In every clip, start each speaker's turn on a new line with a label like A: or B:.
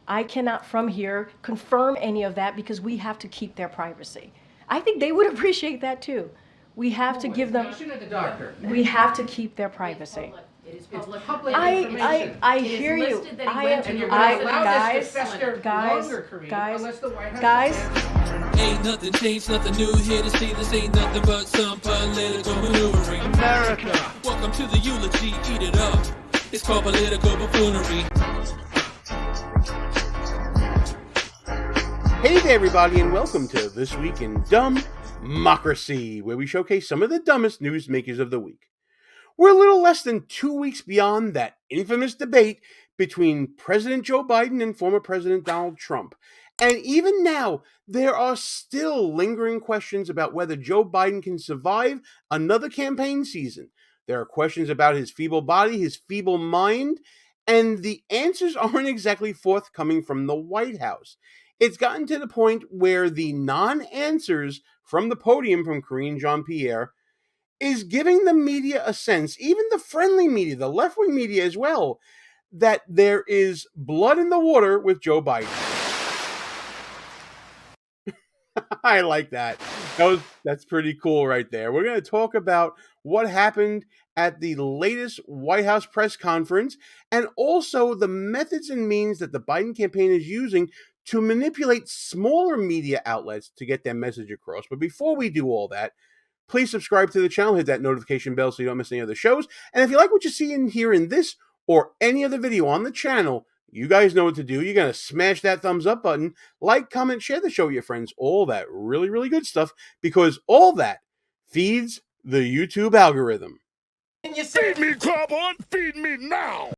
A: I cannot from here confirm any of that because we have to keep their privacy. I think they would appreciate that too. We have to give them.
B: The doctor.
A: We have to keep their privacy.
C: It is
B: It's
C: public.
B: public information.
A: I
C: It is
A: hear you.
C: listed that he
A: I
C: went
A: am.
C: to
B: And you're
C: the
B: going
A: I,
B: to allow
A: guys,
B: this to fester
A: guys,
B: longer, Karine,
A: guys,
B: unless the White House
A: guys.
D: Ain't nothing changed, nothing new here to see. This ain't nothing but some political maneuvering.
E: America.
D: Welcome to the eulogy, eat it up. It's called political buffoonery.
E: Hey there, everybody, and welcome to This Week in DUMBmocracy, where we showcase some of the dumbest newsmakers of the week. We're a little less than 2 weeks beyond that infamous debate between President Joe Biden and former President Donald Trump. And even now, there are still lingering questions about whether Joe Biden can survive another campaign season. There are questions about his feeble body, his feeble mind, and the answers aren't exactly forthcoming from the White House. It's gotten to the point where the non-answers from the podium from Karine Jean Pierre is giving the media a sense, even the friendly media, the left-wing media as well, that there is blood in the water with Joe Biden. I like that. That's pretty cool right there. We're going to talk about what happened at the latest White House press conference and also the methods and means that the Biden campaign is using to manipulate smaller media outlets to get their message across. But before we do all that, please subscribe to the channel, hit that notification bell so you don't miss any other shows. And if you like what you see in here in this or any other video on the channel, you guys know what to do. You're going to smash that thumbs up button, like, comment, share the show with your friends, all that really, really good stuff, because all that feeds the YouTube algorithm.
B: And you say,
F: Feed me, Carbon! Feed me now!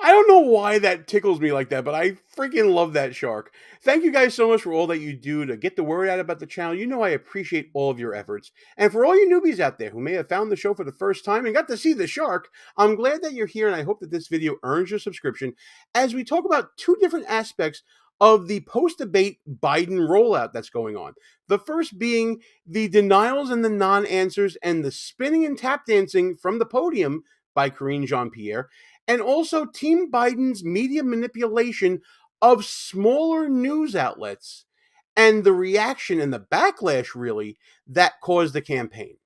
E: I don't know why that tickles me like that, but I freaking love that shark. Thank you guys so much for all that you do to get the word out about the channel. You know I appreciate all of your efforts. And for all you newbies out there who may have found the show for the first time and got to see the shark, I'm glad that you're here, and I hope that this video earns your subscription as we talk about two different aspects of the post-debate Biden rollout that's going on. The first being the denials and the non-answers and the spinning and tap dancing from the podium by Karine Jean Pierre, and also Team Biden's media manipulation of smaller news outlets and the reaction and the backlash, really, that caused the campaign.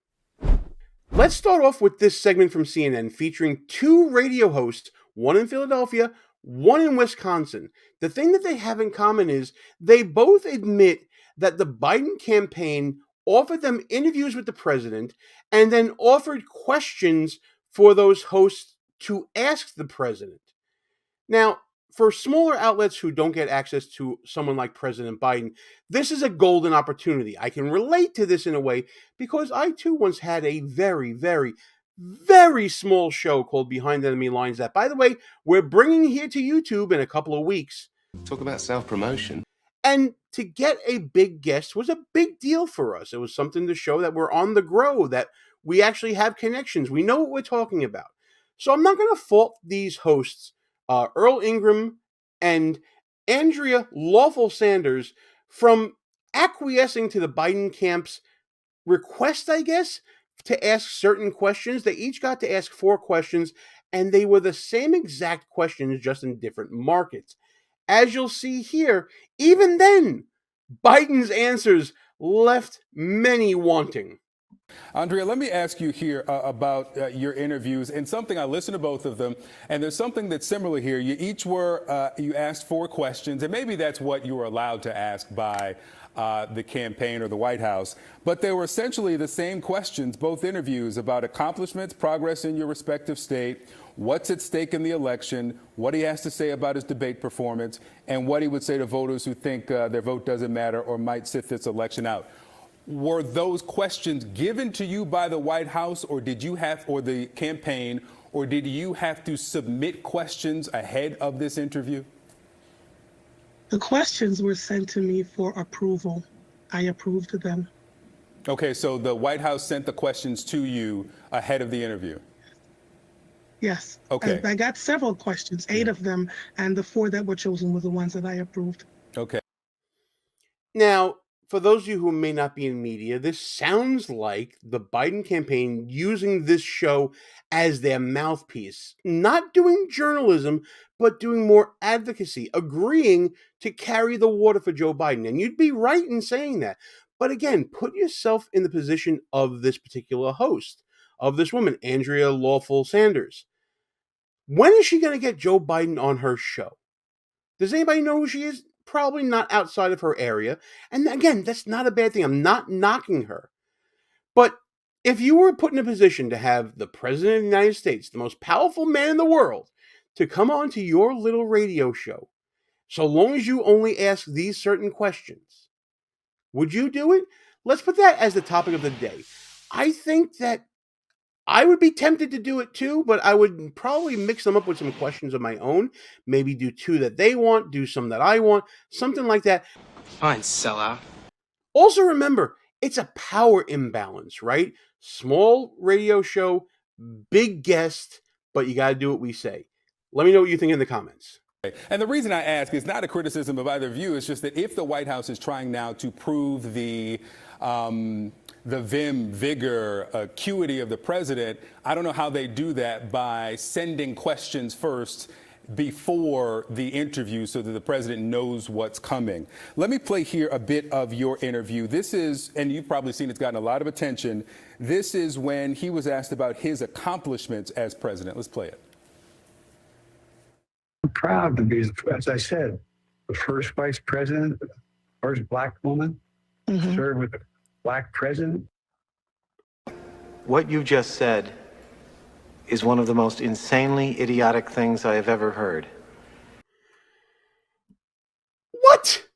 E: Let's start off with this segment from CNN featuring two radio hosts, one in Philadelphia, one in Wisconsin. The thing that they have in common is they both admit that the Biden campaign offered them interviews with the president and then offered questions for those hosts to ask the president. Now, for smaller outlets who don't get access to someone like President Biden, this is a golden opportunity. I can relate to this in a way because I too once had a very, very, very small show called Behind Enemy Lines that, by the way, we're bringing here to YouTube in a couple of weeks.
G: Talk about self-promotion.
E: And to get a big guest was a big deal for us. It was something to show that we're on the grow, that we actually have connections. We know what we're talking about. So I'm not going to fault these hosts, Earl Ingram and Andrea Lawful-Sanders, from acquiescing to the Biden camp's request, I guess, to ask certain questions. They each got to ask 4 questions, and they were the same exact questions, just in different markets. As you'll see here, even then, Biden's answers left many wanting.
H: Andrea, let me ask you here about your interviews and something. I listened to both of them, and there's something that's similar here. You each you asked 4 questions, and maybe that's what you were allowed to ask by the campaign or the White House. But they were essentially the same questions, both interviews, about accomplishments, progress in your respective state, what's at stake in the election, what he has to say about his debate performance, and what he would say to voters who think their vote doesn't matter or might sit this election out. Were those questions given to you by the White House, or did you have, or the campaign, or did you have to submit questions ahead of this interview?
I: The questions were sent to me for approval. I approved them.
H: Okay, so the White House sent the questions to you ahead of the interview?
I: Yes.
H: Okay.
I: I got several questions, 8 of them, and the 4 that were chosen were the ones that I approved.
H: Okay.
E: Now, for those of you who may not be in media, this sounds like the Biden campaign using this show as their mouthpiece, not doing journalism, but doing more advocacy, agreeing to carry the water for Joe Biden. And you'd be right in saying that. But again, put yourself in the position of this particular host, of this woman, Andrea Lawful-Sanders. When is she going to get Joe Biden on her show? Does anybody know who she is? Probably not outside of her area. And again, that's not a bad thing. I'm not knocking her. But if you were put in a position to have the President of the United States, the most powerful man in the world, to come on to your little radio show, so long as you only ask these certain questions, would you do it? Let's put that as the topic of the day. I think that I would be tempted to do it too, but I would probably mix them up with some questions of my own. Maybe do two that they want, do some that I want, something like that.
B: Fine, sellout.
E: Also remember, it's a power imbalance, right? Small radio show, big guest, but you got to do what we say. Let me know what you think in the comments.
H: And the reason I ask is not a criticism of either view. It's just that if the White House is trying now to prove the vim, vigor, acuity of the president, I don't know how they do that by sending questions first before the interview so that the president knows what's coming. Let me play here a bit of your interview. This is, and you've probably seen it's gotten a lot of attention. This is when he was asked about his accomplishments as president. Let's play it.
C: I'm proud to be, as I said, the first vice president, first black woman to serve with a black president.
J: What you just said is one of the most insanely idiotic things I have ever heard.
E: What?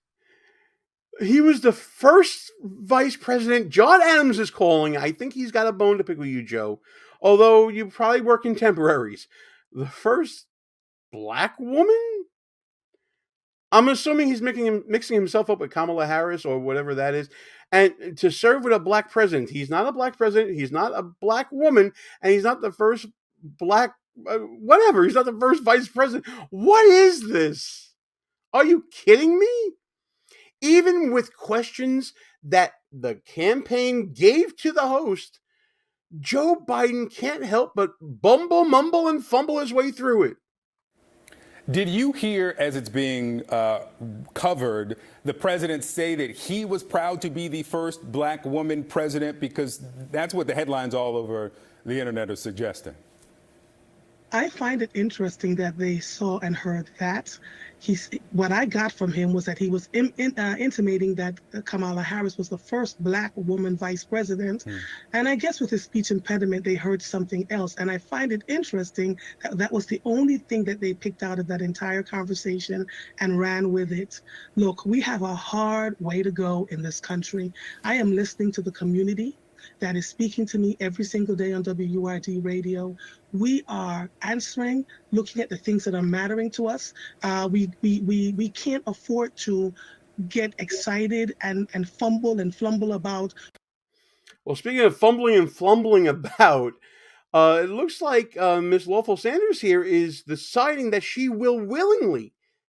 E: He was the first vice president. John Adams is calling. I think he's got a bone to pick with you, Joe. Although you probably were contemporaries. The first black woman? I'm assuming he's mixing himself up with Kamala Harris or whatever that is. And to serve with a black president. He's not a black president. He's not a black woman. And he's not the first black, whatever. He's not the first vice president. What is this? Are you kidding me? Even with questions that the campaign gave to the host, Joe Biden can't help but bumble, mumble, and fumble his way through it.
H: Did you hear, as it's being covered, the president say that he was proud to be the first black woman president? Because that's what the headlines all over the internet are suggesting.
I: I find it interesting that they saw and heard that. What I got from him was that he was intimating that Kamala Harris was the first black woman vice president. And I guess with his speech impediment, they heard something else. And I find it interesting that that was the only thing that they picked out of that entire conversation and ran with it. Look, we have a hard way to go in this country. I am listening to the community that is speaking to me every single day on WURD radio. We are answering, looking at the things that are mattering to us. We can't afford to get excited and fumble and flumble about.
E: Well, speaking of fumbling and flumbling about, it looks like Ms. Lawful-Sanders here is deciding that she will willingly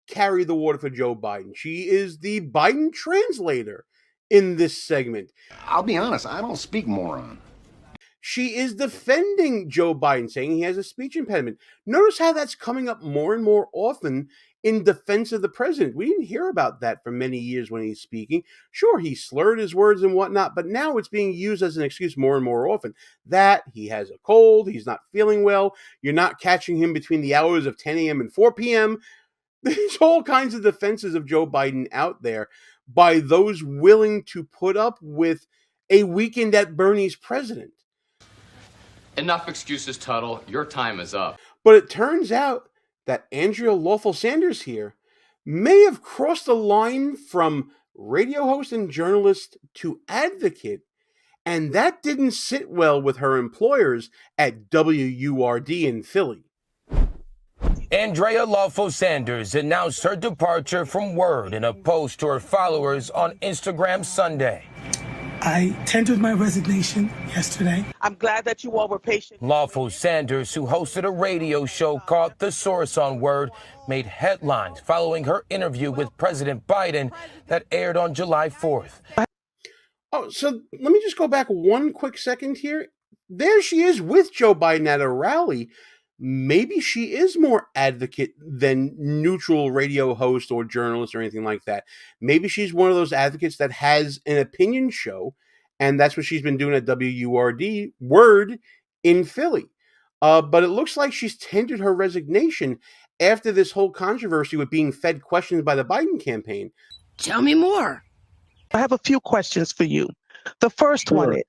E: carry the water for Joe Biden. She is the Biden translator in this segment.
F: I'll be honest, I don't speak moron.
E: She is defending Joe Biden, saying he has a speech impediment. Notice how that's coming up more and more often in defense of the president. We didn't hear about that for many years when he's speaking. Sure, he slurred his words and whatnot, but now it's being used as an excuse more and more often. That he has a cold, he's not feeling well, you're not catching him between the hours of 10 a.m. and 4 p.m. There's all kinds of defenses of Joe Biden out there by those willing to put up with a weekend at Bernie's president.
B: Enough excuses, Tuttle. Your time is up.
E: But it turns out that Andrea Lawful-Sanders here may have crossed the line from radio host and journalist to advocate, and that didn't sit well with her employers at WURD in Philly.
K: Andrea Lawful-Sanders announced her departure from Word in a post to her followers on Instagram Sunday.
I: I tendered my resignation yesterday.
L: I'm glad that you all were patient.
K: Lawful-Sanders, who hosted a radio show called The Source on Word, made headlines following her interview with President Biden that aired on July 4th.
E: Oh, so let me just go back one quick second here. There she is with Joe Biden at a rally. Maybe she is more advocate than neutral radio host or journalist or anything like that. Maybe she's one of those advocates that has an opinion show, and that's what she's been doing at WURD, Word, in Philly. But it looks like she's tendered her resignation after this whole controversy with being fed questions by the Biden campaign.
L: Tell me more. I have a few questions for you. The first one is,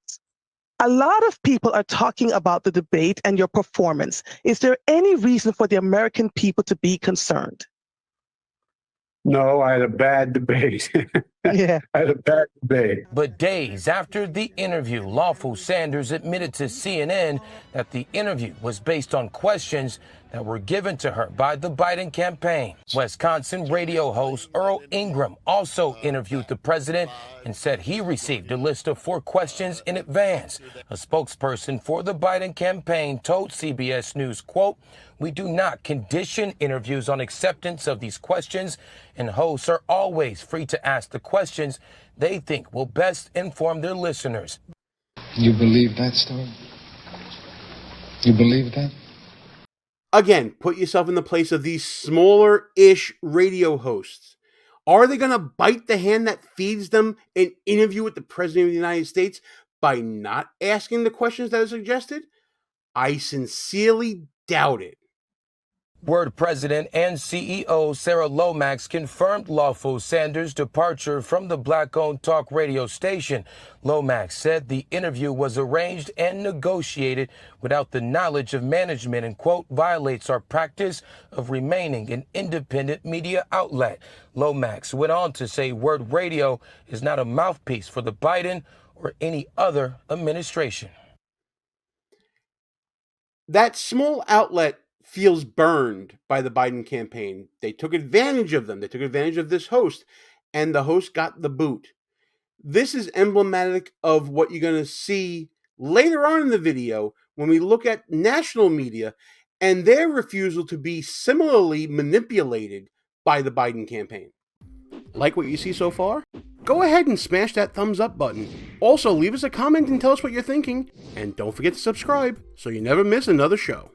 L: a lot of people are talking about the debate and your performance. Is there any reason for the American people to be concerned?
C: No, I had a bad debate.
L: Yeah.
C: I had a bad debate.
K: But days after the interview, Lawful-Sanders admitted to CNN that the interview was based on questions that were given to her by the Biden campaign. Wisconsin radio host Earl Ingram also interviewed the president and said he received a list of 4 questions in advance. A spokesperson for the Biden campaign told CBS News, quote, "We do not condition interviews on acceptance of these questions, and hosts are always free to ask the questions they think will best inform their listeners."
M: You believe that story? You believe that?
E: Again, put yourself in the place of these smaller-ish radio hosts. Are they going to bite the hand that feeds them an interview with the President of the United States by not asking the questions that are suggested? I sincerely doubt it.
K: Word President and CEO Sarah Lomax confirmed Lawful-Sanders' departure from the Black-owned talk radio station. Lomax said the interview was arranged and negotiated without the knowledge of management and, quote, violates our practice of remaining an independent media outlet. Lomax went on to say Word Radio is not a mouthpiece for the Biden or any other administration.
E: That small outlet feels burned by the Biden campaign. They took advantage of them. They took advantage of this host, and the host got the boot. This is emblematic of what you're going to see later on in the video when we look at national media and their refusal to be similarly manipulated by the Biden campaign. Like what you see so far? Go ahead and smash that thumbs up button. Also, leave us a comment and tell us what you're thinking. And don't forget to subscribe so you never miss another show.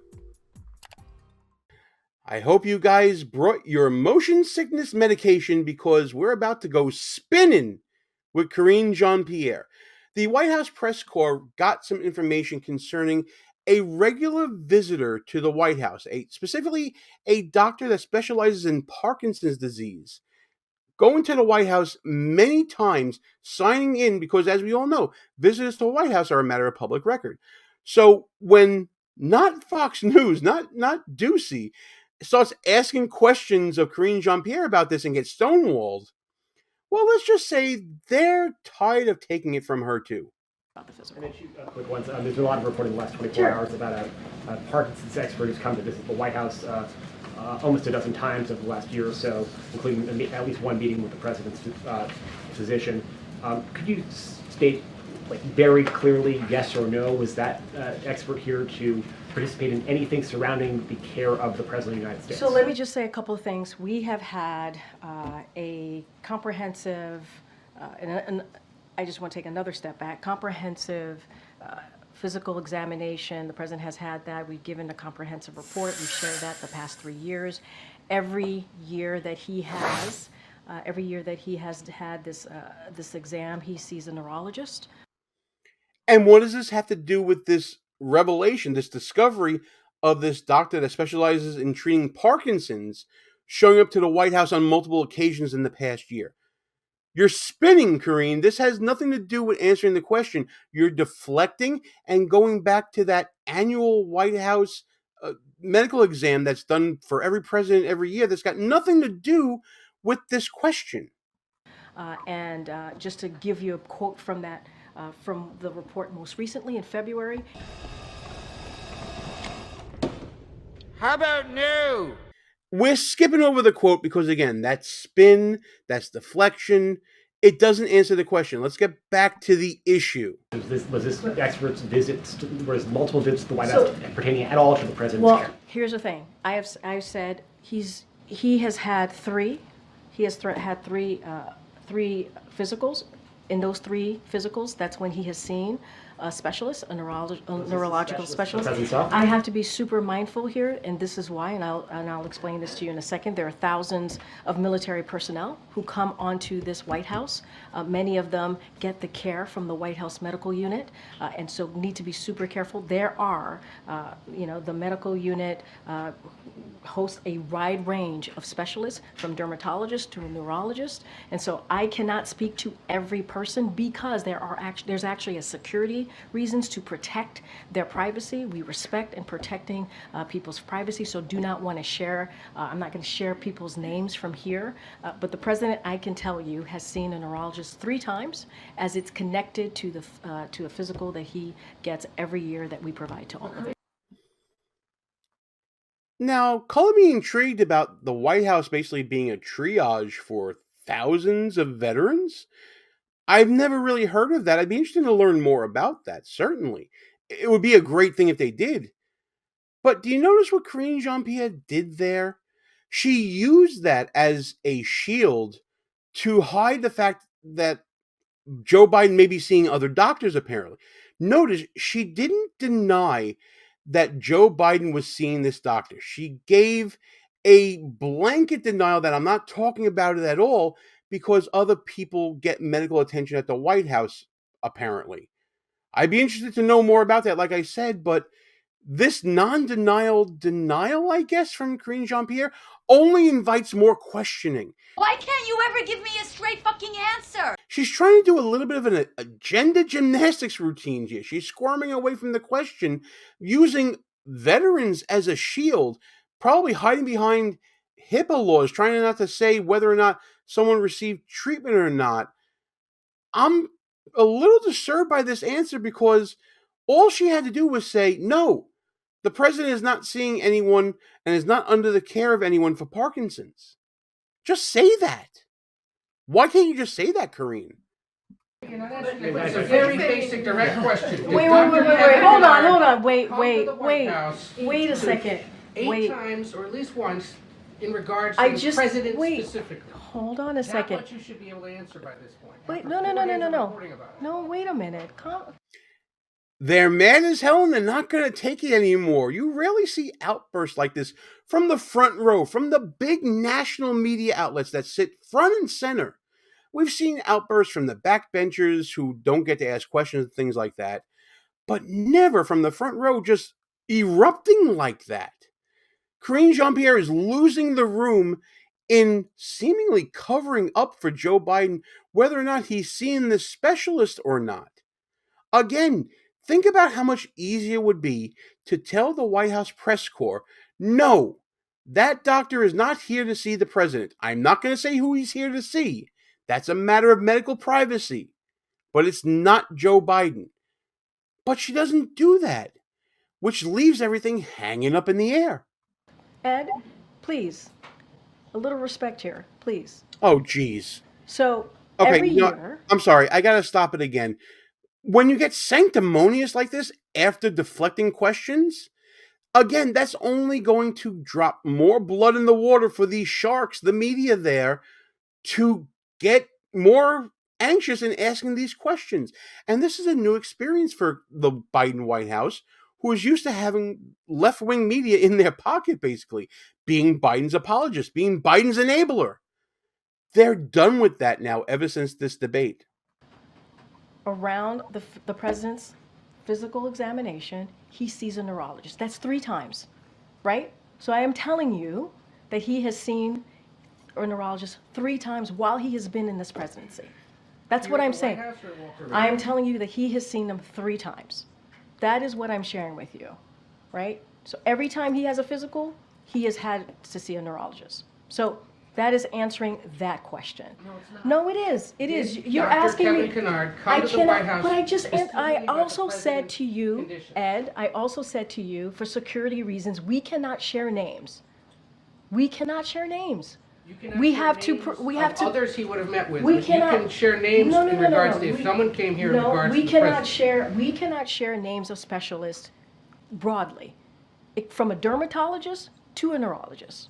E: I hope you guys brought your motion sickness medication because we're about to go spinning with Karine Jean Pierre. The White House press corps got some information concerning a regular visitor to the White House, specifically a doctor that specializes in Parkinson's disease, going to the White House many times, signing in because, as we all know, visitors to the White House are a matter of public record. So when not Fox News, not Ducey, starts asking questions of Karine Jean Pierre about this and gets stonewalled, well, let's just say they're tired of taking it from her too.
N: And then quick ones. There's been a lot of reporting in the last 24 hours about a Parkinson's expert who's come to visit the White House almost a dozen times over the last year or so, including at least one meeting with the president's physician. Could you state, like, very clearly, yes or no, was that expert here to participate in anything surrounding the care of the President of the United States?
A: So let me just say a couple of things. We have had a comprehensive, and I just want to take another step back, comprehensive physical examination. The President has had that. We've given a comprehensive report. We've shared that the past 3 years. Every year that he has had this exam, he sees a neurologist.
E: And what does this have to do with this revelation, this discovery of this doctor that specializes in treating Parkinson's showing up to the White House on multiple occasions in the past year? You're spinning, Karine. This has nothing to do with answering the question. You're deflecting and going back to that annual White House medical exam that's done for every president every year that's got nothing to do with this question.
A: And just to give you a quote from that, from the report most recently in February.
K: How about no?
E: We're skipping over the quote because, again, that's spin, that's deflection. it doesn't answer the question. Let's get back to the issue.
N: Was this expert's visits, was multiple visits to the White House pertaining at all to the president's care?
A: Here's the thing. I've said he has had three. He has had three physicals. In those 3 physicals, that's when he has seen a specialist, a neurological specialist. I have to be super mindful here, and this is why, and I'll explain this to you in a second. There are thousands of military personnel who come onto this White House. Many of them get the care from the White House medical unit, and so need to be super careful. There are, the medical unit hosts a wide range of specialists, from dermatologists to a neurologist, and so I cannot speak to every person because there's actually a security reasons to protect their privacy. We respect and protecting people's privacy, so do not want to share. I'm not going to share people's names from here, but the president, I can tell you, has seen a neurologist 3 times, as it's connected to a physical that he gets every year that we provide to all of you.
E: Now, color me intrigued about the White House basically being a triage for thousands of veterans. I've never really heard of that. I'd be interested to learn more about that, certainly. It would be a great thing if they did. But do you notice what Karine Jean Pierre did there? She used that as a shield to hide the fact that Joe Biden may be seeing other doctors, apparently. Notice she didn't deny that Joe Biden was seeing this doctor. She gave a blanket denial that I'm not talking about it at all because other people get medical attention at the White House, apparently. I'd be interested to know more about that, like I said, but this non-denial denial, I guess, from Karine Jean Pierre only invites more questioning.
O: Why can't you ever give me a straight fucking answer?
E: She's trying to do a little bit of an agenda gymnastics routine here. She's squirming away from the question, using veterans as a shield, probably hiding behind HIPAA laws, trying not to say whether or not someone received treatment or not. I'm a little disturbed by this answer because all she had to do was say, no, the president is not seeing anyone and is not under the care of anyone for Parkinson's. Just say that. Why can't you just say that, Karine?
P: It's a very basic, direct question.
A: Wait. Hold on. Wait a second.
P: 8 times, or at least once, in regards to the president specifically.
A: Hold on a second.
P: That's what you should be able to answer by this point.
A: Wait, no. No, wait a minute.
E: They're mad as hell and they're not going to take it anymore. You rarely see outbursts like this from the front row, from the big national media outlets that sit front and center. We've seen outbursts from the backbenchers who don't get to ask questions and things like that, but never from the front row just erupting like that. Karine Jean Pierre is losing the room in seemingly covering up for Joe Biden, whether or not he's seeing the specialist or not. Again, think about how much easier it would be to tell the White House press corps, no, that doctor is not here to see the president. I'm not going to say who he's here to see. That's a matter of medical privacy. But it's not Joe Biden. But she doesn't do that, which leaves everything hanging up in the air.
A: Ed, please, a little respect here, please.
E: Oh, geez.
A: So,
E: okay,
A: every year...
E: I'm sorry, I got to stop it again. When you get sanctimonious like this after deflecting questions, again, that's only going to drop more blood in the water for these sharks, the media there, to get more anxious in asking these questions. And this is a new experience for the Biden White House, who is used to having left-wing media in their pocket, basically, being Biden's apologist, being Biden's enabler. They're done with that now ever since this debate.
A: Around the president's physical examination, he sees a neurologist. That's 3 times, right? So I am telling you that he has seen a neurologist 3 times while he has been in this presidency. That's what I'm saying. I am telling you that he has seen them 3 times. That is what I'm sharing with you, right? So every time he has a physical, he has had to see a neurologist. So that is answering that question.
P: No, it's not.
A: No, it is. It is. You're
P: Dr.
A: asking
P: Kevin
A: me.
P: Kennard, come to the White House
A: But I just, I
P: about
A: also
P: the
A: said to you,
P: condition.
A: Ed, I also said to you, for security reasons, we cannot share names. We cannot share names. We have to. We have to.
P: Others he would have met with.
A: We
P: but
A: cannot.
P: You can share names in regards to if someone came here in regards to the president.
A: We cannot share names of specialists broadly, from a dermatologist to a neurologist.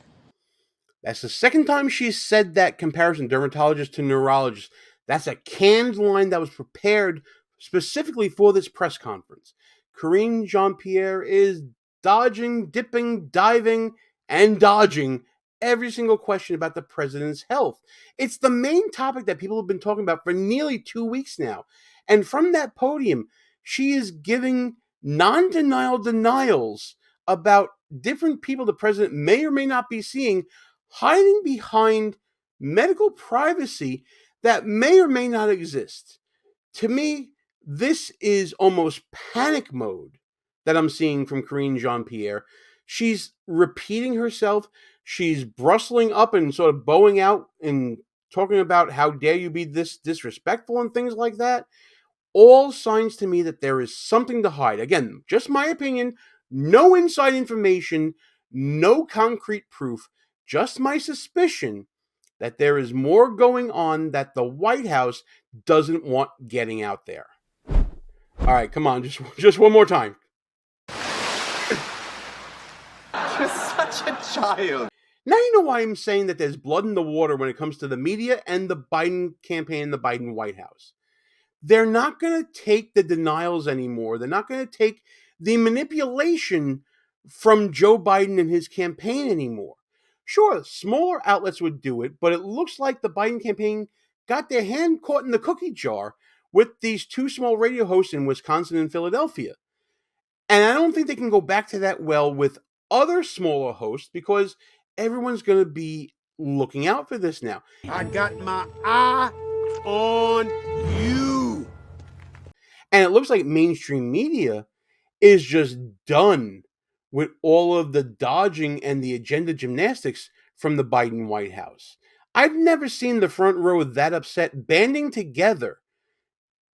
E: That's the second time she's said that comparison, dermatologist to neurologist. That's a canned line that was prepared specifically for this press conference. Karine Jean Pierre is dodging, dipping, diving, and dodging every single question about the president's health. It's the main topic that people have been talking about for nearly 2 weeks now. And from that podium, she is giving non-denial denials about different people the president may or may not be seeing, hiding behind medical privacy that may or may not exist. To me, this is almost panic mode that I'm seeing from Karine Jean Pierre. She's repeating herself. She's brustling up and sort of bowing out and talking about how dare you be this disrespectful and things like that. All signs to me that there is something to hide. Again, just my opinion, no inside information, no concrete proof, just my suspicion that there is more going on that the White House doesn't want getting out there. All right, come on, just one more time.
G: You're such a child.
E: Now you know why I'm saying that there's blood in the water when it comes to the media and the Biden campaign and the Biden White House. They're not going to take the denials anymore. They're not going to take the manipulation from Joe Biden and his campaign anymore. Sure, smaller outlets would do it, but it looks like the Biden campaign got their hand caught in the cookie jar with these two small radio hosts in Wisconsin and Philadelphia. And I don't think they can go back to that well with other smaller hosts because everyone's going to be looking out for this now.
Q: I got my eye on you.
E: And it looks like mainstream media is just done with all of the dodging and the agenda gymnastics from the Biden White House. I've never seen the front row that upset, banding together,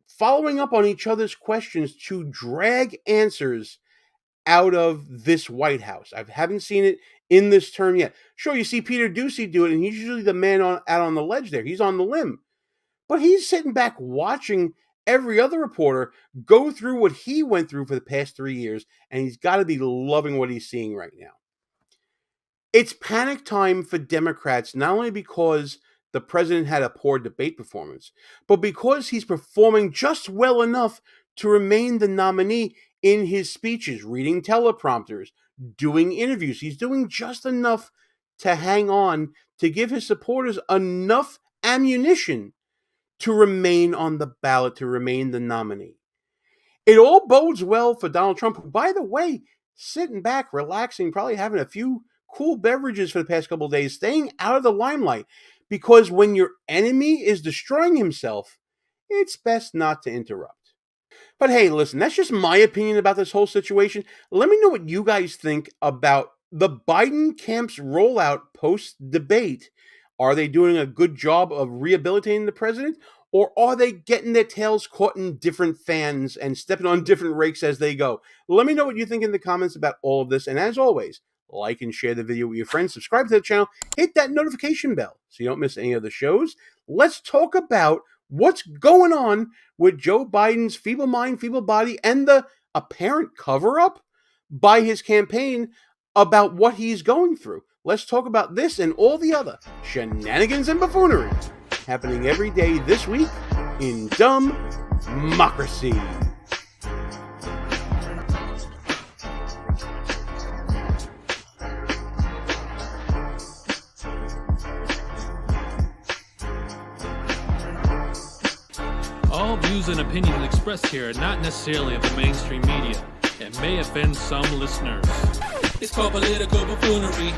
E: following up on each other's questions to drag answers out of this White House. I haven't seen it in this term yet. Sure, you see Peter Doocy do it, and he's usually the man out on the ledge there. He's on the limb. But he's sitting back watching every other reporter go through what he went through for the past 3 years, and he's got to be loving what he's seeing right now. It's panic time for Democrats, not only because the president had a poor debate performance, but because he's performing just well enough to remain the nominee in his speeches, reading teleprompters, doing interviews. He's doing just enough to hang on, to give his supporters enough ammunition to remain on the ballot, to remain the nominee. It all bodes well for Donald Trump, who, by the way, sitting back, relaxing, probably having a few cool beverages for the past couple of days, staying out of the limelight, because when your enemy is destroying himself, it's best not to interrupt. But hey, listen, that's just my opinion about this whole situation. Let me know what you guys think about the Biden camp's rollout post-debate. Are they doing a good job of rehabilitating the president? Or are they getting their tails caught in different fans and stepping on different rakes as they go? Let me know what you think in the comments about all of this. And as always, like and share the video with your friends. Subscribe to the channel. Hit that notification bell so you don't miss any of the shows. Let's talk about what's going on with Joe Biden's feeble mind, feeble body, and the apparent cover-up by his campaign about what he's going through. Let's talk about this and all the other shenanigans and buffoonery happening every day this week in DUMBmocracy.
D: All views and opinions expressed here are not necessarily of the mainstream media and may offend some listeners. It's called political buffoonery.